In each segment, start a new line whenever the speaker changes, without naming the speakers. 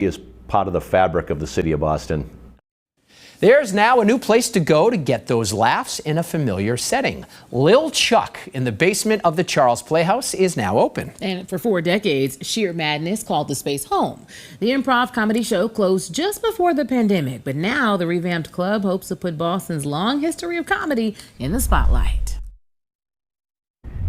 Is part of the fabric of the city of Boston.
There's now a new place to go to get those laughs in a familiar setting. Lil Chuck in the basement of the Charles Playhouse is now open.
And for 4 decades, Sheer Madness called the space home. The improv comedy show closed just before the pandemic, but now the Revamped Club hopes to put Boston's long history of comedy in the spotlight.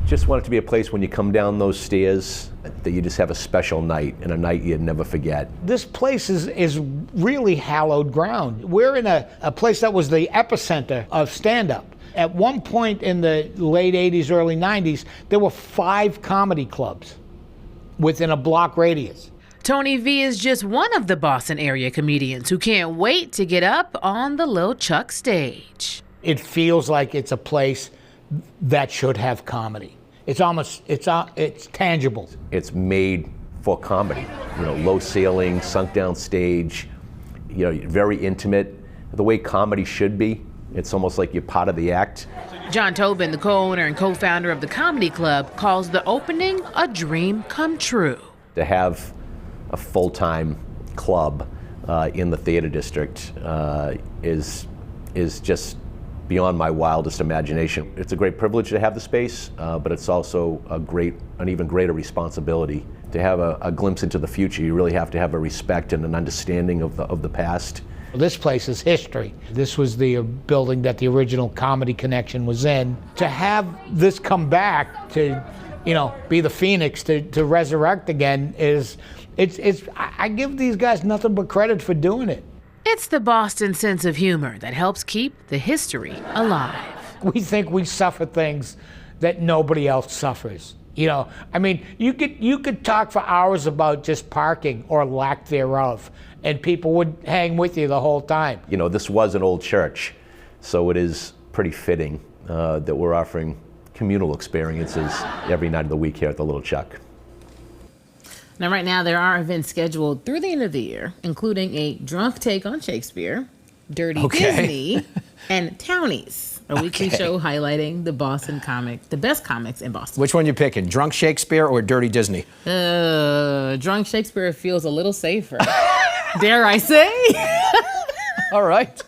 Just want it to be a place when you come down those stairs that you just have a special night, and a night you'd never forget.
This place is really hallowed ground. We're in a place that was the epicenter of stand-up. At one point in the late 80s, early 90s, there were 5 comedy clubs within a block radius.
Tony V is just one of the Boston area comedians who can't wait to get up on the Lil Chuck stage.
It feels like it's a place that should have comedy. It's tangible.
It's made for comedy. You know, low ceiling, sunk down stage, you know, very intimate, the way comedy should be. It's almost like you're part of the act.
John Tobin, the co-owner and co-founder of the comedy club, calls the opening a dream come true.
To have a full-time club in the theater district is just beyond my wildest imagination. It's a great privilege to have the space, but it's also an even greater responsibility. To have a glimpse into the future, you really have to have a respect and an understanding of the past.
This place is history. This was the building that the original Comedy Connection was in. To have this come back to, you know, be the phoenix to resurrect again I give these guys nothing but credit for doing it.
It's the Boston sense of humor that helps keep the history alive.
We think we suffer things that nobody else suffers. You know, I mean, you could talk for hours about just parking or lack thereof, and people would hang with you the whole time.
You know, this was an old church, so it is pretty fitting that we're offering communal experiences every night of the week here at the Little Chuck.
Now, right now, there are events scheduled through the end of the year, including a drunk take on Shakespeare, Dirty Disney, and Townies, a weekly show highlighting the best comics in Boston.
Which one you picking, Drunk Shakespeare or Dirty Disney?
Drunk Shakespeare feels a little safer. Dare I say?
All right.